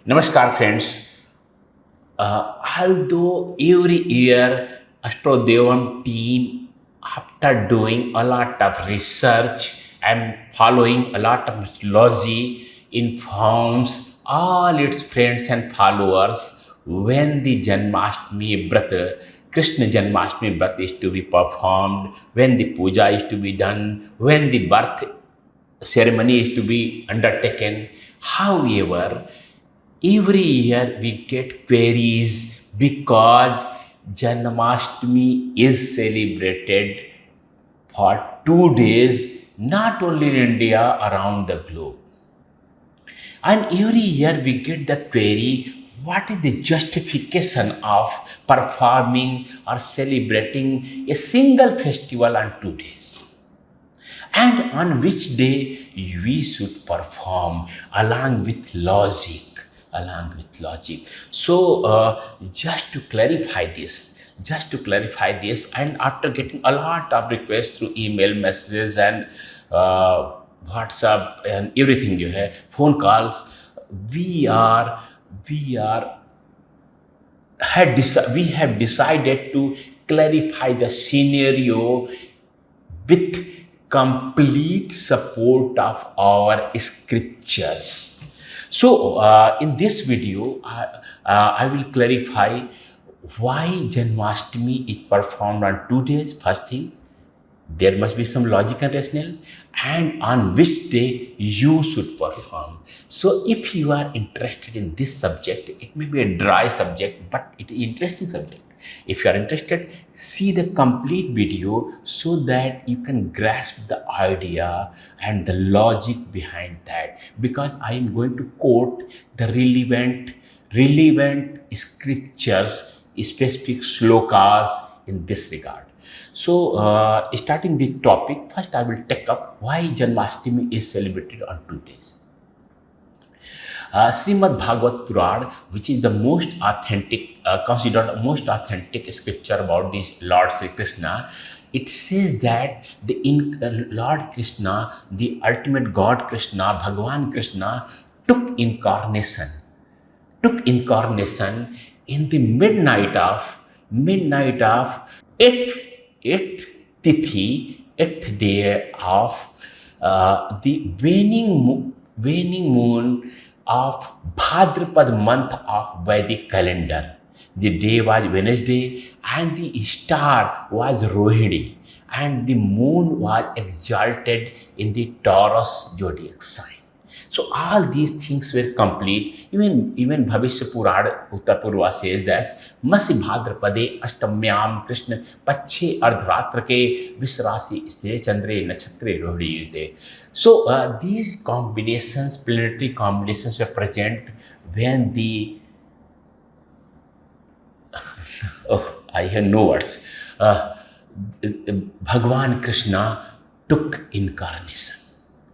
Namaskar, friends. Although every year Astrodevam team, after doing a lot of research and following a lot of mythology, informs all its friends and followers when the Janmashtami Vrat, Krishna Janmashtami Vrat is to be performed, when the puja is to be done, when the birth ceremony is to be undertaken. However, every year we get queries because Janmashtami is celebrated for 2 days, not only in India, around the globe. And every year we get the query, what is the justification of performing or celebrating a single festival on 2 days? And on which day we should perform along with logic. So just to clarify this, and after getting a lot of requests through email messages and WhatsApp and everything, you have phone calls, we are we are we have decided to clarify the scenario with complete support of our scriptures. So, in this video, I will clarify why Janmashtami is performed on 2 days. First thing, there must be some logic and rationale, and on which day you should perform. So if you are interested in this subject, it may be a dry subject, but it is interesting subject. If you are interested, see the complete video so that you can grasp the idea and the logic behind that, because I am going to quote the relevant scriptures, specific slokas in this regard. So, starting the topic, first I will take up why Janmashtami is celebrated on 2 days. Srimad Bhagavad Puran, which is the most authentic, considered most authentic scripture about this Lord Sri Krishna, it says that Lord Krishna, the ultimate God Krishna, Bhagavan Krishna, took incarnation in the midnight of eighth eighth eighth day of the waning moon of Bhadrapad month of Vedic calendar. The day was Wednesday, and the star was Rohini, and the moon was exalted in the Taurus zodiac sign. So all these things were complete. Even Bhavishya Purana Uttar Purva says that Masi Bhadrapade Ashtamyam Krishna Pache Ardhratra ke Visrasi Ste Chandre Nachatre Rohidiyute. So these combinations, planetary combinations, were present when the I have no words. Bhagavan Krishna took incarnation.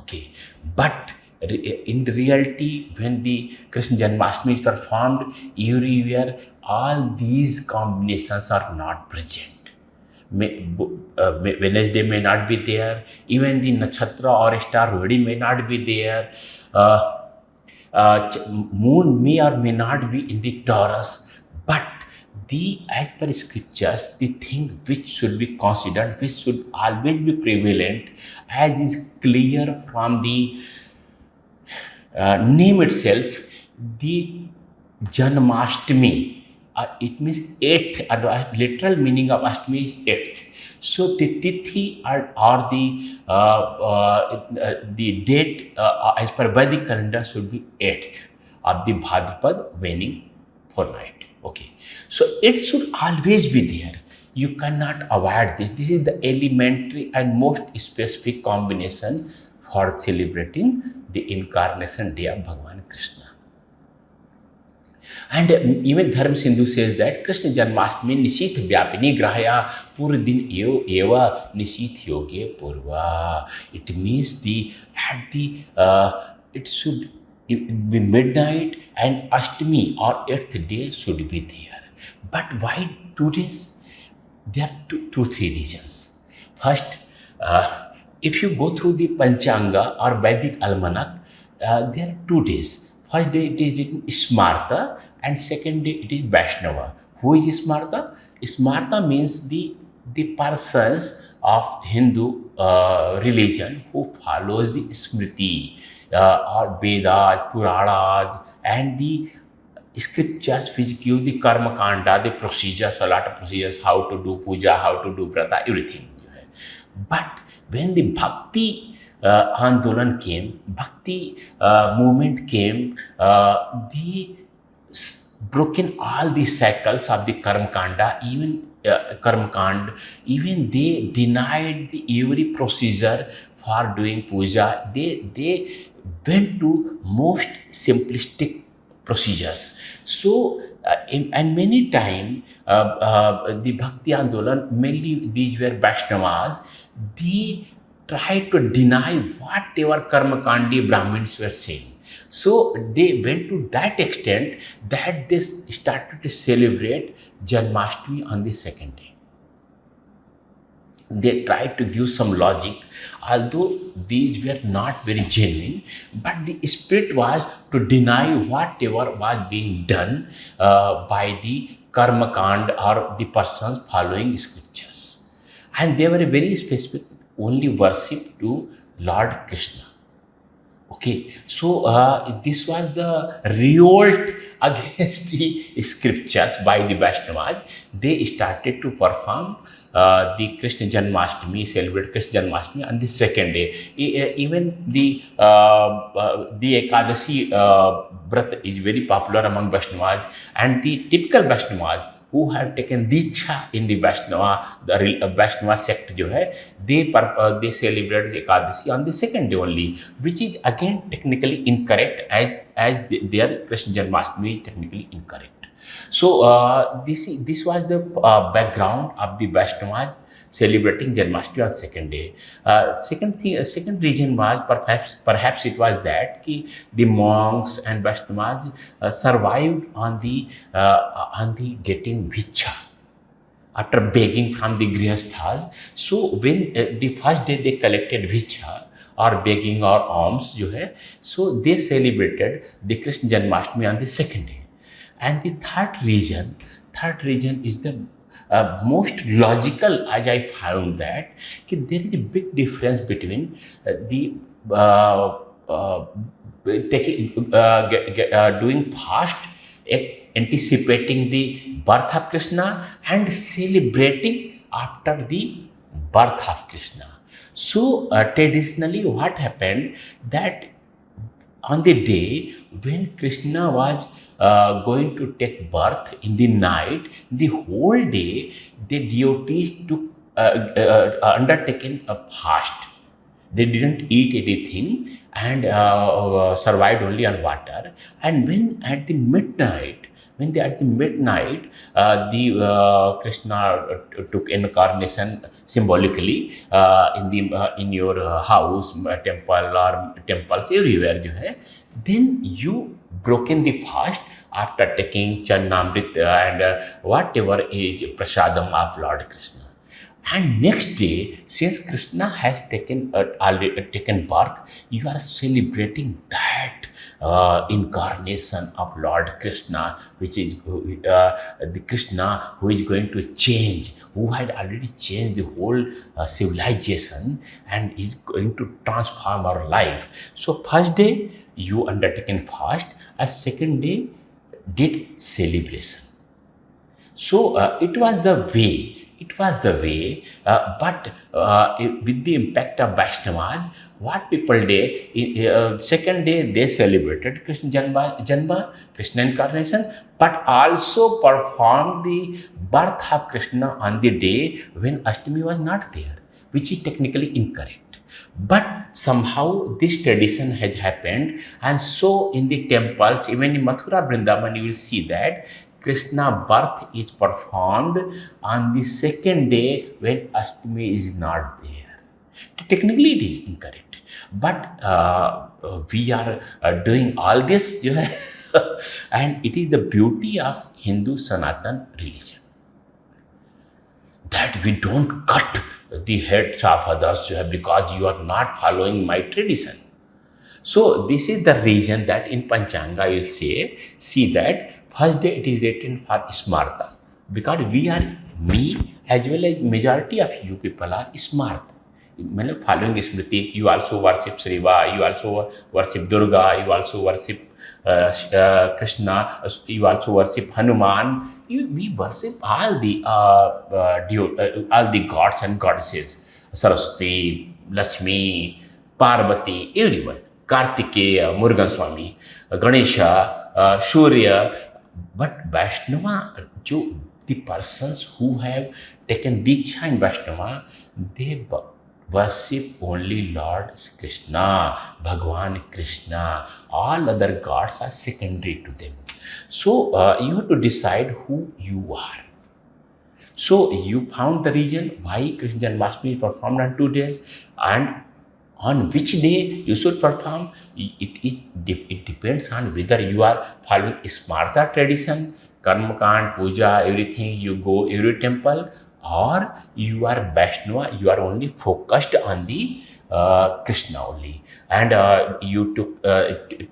Okay, but in reality, when the Krishna Janmashtami is performed everywhere, all these combinations are not present. Wednesday may not be there, even the nakshatra or star Rohini may not be there, moon may or may not be in the Taurus, but as per scriptures, the thing which should be considered, which should always be prevalent, as is clear from the name itself, the Janmashtami. It means eighth, literal meaning of Ashtami is eighth. So the tithi or the date as per Vedic calendar should be eighth of the Bhadrapad waning fortnight. Okay, so it should always be there. You cannot avoid this. This is the elementary and most specific combination for celebrating the incarnation day of Bhagavan Krishna. And even Dharma Sindhu says that Krishna Janmashtami Nishith Vyapini Grahaya Puradin Eva Nishith Yoge Purva. It means it should be midnight, and Ashtami or eighth day should be there. But why 2 days? There are three reasons. First, if you go through the Panchanga or Vedic Almanac, there are 2 days. First day it is written Smarta, and second day it is Vaishnava. Who is Smarta? Smarta means the persons of Hindu religion who follows the Smriti or Vedas, Puranas, and the scriptures which give the karma kanda, the procedures, a lot of procedures, how to do puja, how to do brata, everything. But when the bhakti andolan came, bhakti movement came, the broken all the cycles of the karma kanda, even karma kand, even they denied the every procedure for doing puja. They went to most simplistic procedures. So, and many time the Bhakti Andolan, mainly these were Vaishnavas, they tried to deny whatever Karma Kandi Brahmins were saying. So they went to that extent that they started to celebrate Janmashtami on the second day. They tried to give some logic, although these were not very genuine, but the spirit was to deny whatever was being done by the karma kand or the persons following scriptures. And they were very specific, only worship to Lord Krishna. Okay, so this was the revolt against the scriptures by the Vaishnavas. They started to perform the Krishna Janmashtami, celebrate Krishna Janmashtami on the second day. Even the Ekadasi Vrat is very popular among Vaishnavas, and the typical Vaishnavas who have taken Diksha in the Vaishnava, the Vaishnava sect, they celebrate the Ekadasi on the second day only, which is again technically incorrect, as their Krishna Janmashtami is technically incorrect. So this was the background of the Vaishnavas celebrating Janmashtami on second day. Second reason was perhaps it was that the monks and Vaishnavas survived on the getting vicha after begging from the grihasthas. So when the first day they collected vicha or begging or alms, so they celebrated the Krishna Janmashtami on the second day. And the third reason is the most logical, as I found that there is a big difference between the doing fast, anticipating the birth of Krishna, and celebrating after the birth of Krishna. So traditionally, what happened that on the day when Krishna was going to take birth in the night, the whole day the devotees took undertaken a fast. They didn't eat anything and survived only on water. And when they at the midnight, the Krishna took incarnation symbolically in your house, temple or temples everywhere, then you broken the fast after taking Channamrit and whatever is prasadam of Lord Krishna. And next day, since Krishna has already taken birth, you are celebrating that incarnation of Lord Krishna, which is the Krishna who is going to change, who had already changed the whole civilization and is going to transform our life. So first day you undertaken fast, a second day did celebration. So it was the way. But with the impact of Vaishnavas, what people did, second day they celebrated Krishna Janma, Krishna incarnation, but also performed the birth of Krishna on the day when Ashtami was not there, which is technically incorrect. But somehow this tradition has happened, and so in the temples, even in Mathura Vrindavan, you will see that Krishna birth is performed on the second day when Ashtami is not there. Technically, it is incorrect, but we are doing all this, and it is the beauty of Hindu Sanatan religion that we don't cut the heads of others because you are not following my tradition. So this is the reason that in Panchanga you say, see that first day it is written for Smarta, because we are, me as well as majority of you people are smart. Following Smriti, you also worship Shiva, you also worship Durga, you also worship Krishna, you also worship Hanuman. We worship all the gods and goddesses, Saraswati, Lakshmi, Parvati, everyone, Kartikeya, Murugan Swami, Ganesha, Surya. But Vaishnava, the persons who have taken Diksha in Vaishnava, they worship only Lord Krishna, Bhagwan Krishna. All other gods are secondary to them. So you have to decide who you are. So you found the reason why Krishna Janmashtami is performed on 2 days, and on which day you should perform. It depends on whether you are following Smarta tradition, Karmakand, Puja, everything, you go every temple, or you are Vaishnava, you are only focused on the Krishna only, and you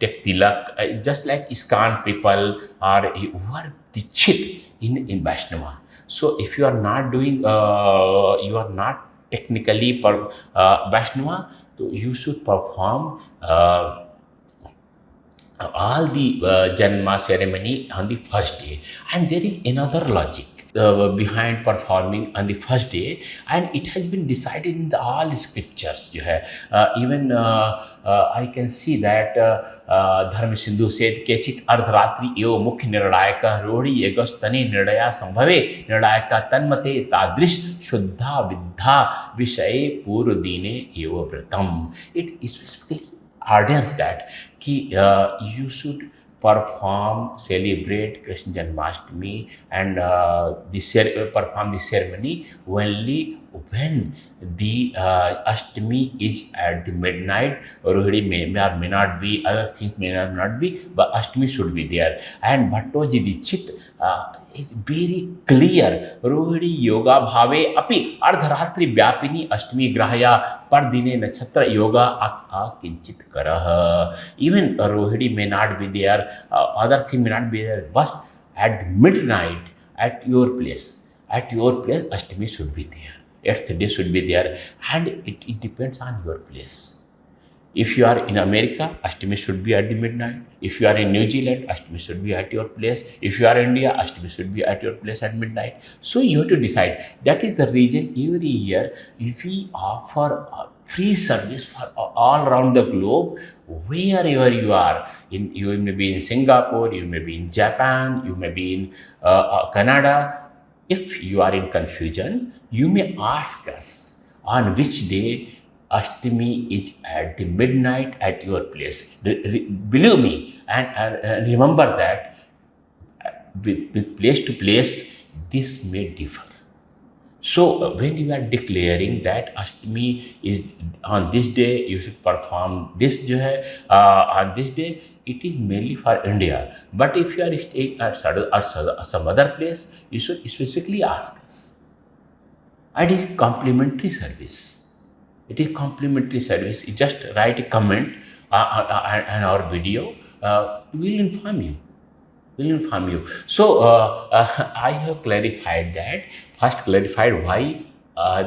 take tilak, just like ISKCON people, or who are Dikshit in Vaishnava. So if you are not doing, you are not technically Vaishnava, so you should perform all the Janma ceremony on the first day. And there is another logic behind performing on the first day, and it has been decided in all scriptures. Even I can see that Dharma Sindhu said, Kechit Ardhratri eo mukh nirnayaka rohdi egostane nirnaya sambhave nirnayaka tanmate tadrish shuddha viddha vishaye purudine eva vratam. It specifically ordains that you should perform, celebrate Krishna Janmashtami, and perform the ceremony only when the Ashtami is at the midnight. Rohidi may or may not be, other things may or may not be, but Ashtami should be there. And Bhattoji Dikshit is very clear. Rohidi yoga bhave api ardharatri vyapini Ashtami grahaya pardine nachatra yoga kinchit karah. Even Rohidi may not be there, other thing may not be there, but at midnight at your place, Ashtami should be there. Eighth day should be there, and it depends on your place. If you are in America, Ashtami should be at the midnight. If you are in New Zealand, Ashtami should be at your place. If you are in India, Ashtami should be at your place at midnight. So you have to decide. That is the reason every year we offer free service for all around the globe, wherever you are. You may be in Singapore, you may be in Japan, you may be in Canada. If you are in confusion, you may ask us on which day Ashtami is at the midnight at your place. Believe me, and remember that with place to place, this may differ. So when you are declaring that Ashtami is on this day, you should perform this on this day, it is mainly for India. But if you are staying at some other place, you should specifically ask us. And it is complimentary service. It is complimentary service. You just write a comment on our video. We will inform you. So I have clarified that. First clarified why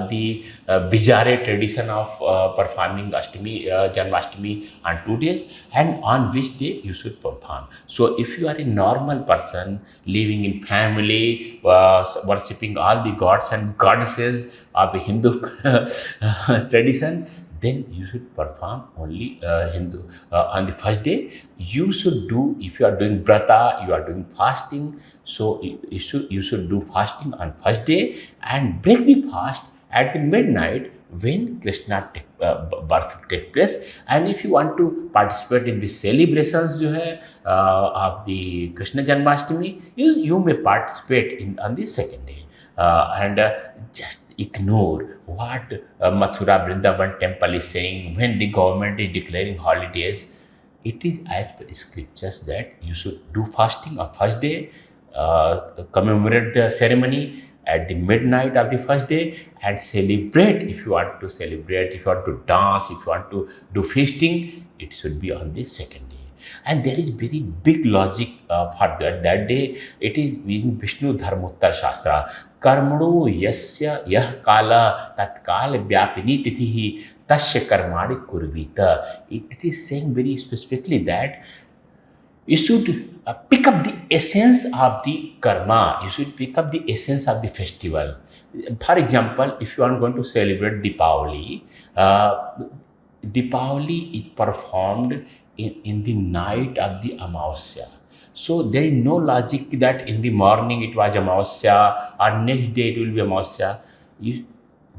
the bizarre tradition of performing Janmashtami on 2 days, and on which day you should perform. So if you are a normal person living in family, worshipping all the gods and goddesses of the Hindu tradition, then you should perform only Hindu on the first day. You should do, if you are doing brata, you are doing fasting, so you should do fasting on first day and break the fast at the midnight when Krishna birth take place. And if you want to participate in the celebrations of the Krishna Janmashtami, you may participate on the second day, and just ignore what Mathura Vrindavan temple is saying when the government is declaring holidays. It is as per scriptures that you should do fasting on first day, commemorate the ceremony, at the midnight of the first day and celebrate. If you want to celebrate, if you want to dance, if you want to do feasting, it should be on the second day. And there is very big logic for that day. It is in Vishnu Dharmottar Shastra. Karmano yasya yah kala tatkal vyapini titihi tasya karmani kurvita. It is saying very specifically that you should pick up the essence of the karma. You should pick up the essence of the festival. For example, if you are going to celebrate Deepavali, Deepavali is performed in the night of the Amavasya. So there is no logic that in the morning it was Amavasya or next day it will be Amavasya.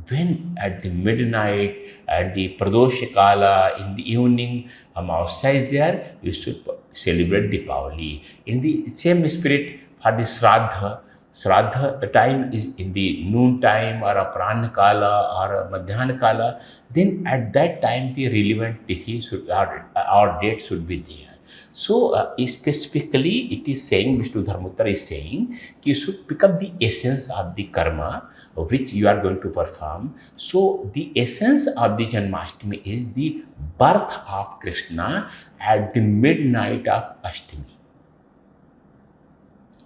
When at the midnight and the Pradosha Kala in the evening Amavasya is there, you should celebrate Deepavali. In the same spirit for the Shraddha time is in the noon time or a Prana Kala or a Madhyana Kala, then at that time the relevant tithi should, or date should be there. So specifically it is saying, Vishnu Dharmottar is saying, you should pick up the essence of the karma which you are going to perform. So the essence of the Janmashtami is the birth of Krishna at the midnight of Ashtami.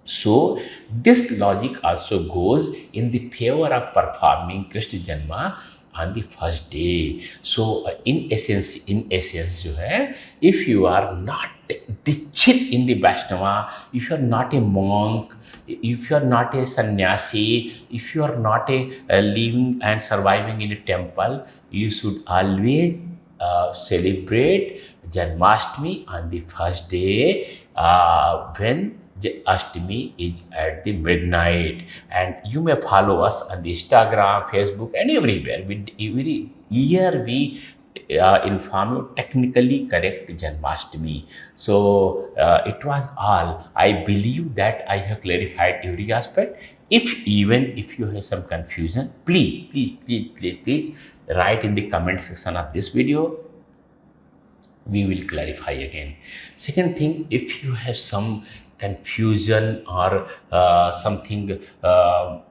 So this logic also goes in the favor of performing Krishna Janma on the first day. So in essence, जो है, if you are not dikshit in the Vaishnava, if you are not a monk, if you are not a sannyasi, if you are not a living and surviving in a temple, you should always celebrate Janmashtami on the first day when Ashtami is at the midnight. And you may follow us on the Instagram, Facebook and everywhere. Every year we inform you technically correct Janmashtami. So it was all. I believe that I have clarified every aspect. If you have some confusion, please write in the comment section of this video. We will clarify again. Second thing, if you have some confusion or something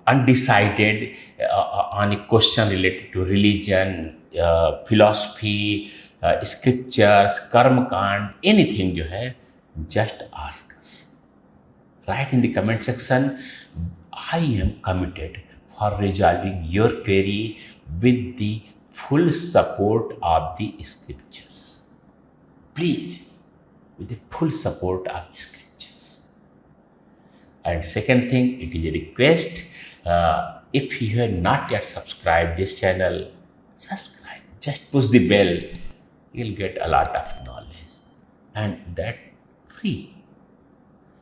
undecided on a question related to religion, philosophy, scriptures, karma kand, anything जो है, just ask us. Write in the comment section. I am committed for resolving your query with the full support of the scriptures. Please, with the full support of scriptures. And second thing, it is a request. If you have not yet subscribed this channel, subscribe. Just push the bell. You'll get a lot of knowledge, and that free.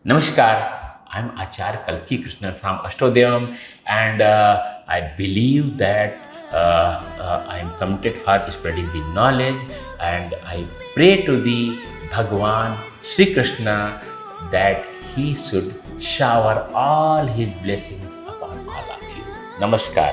Namaskar. I'm Acharya Kalki Krishnan from Ashtodevam, and I believe that I am committed for spreading the knowledge, and I pray to the Bhagwan Sri Krishna that he should shower all his blessings upon all of you. Namaskar.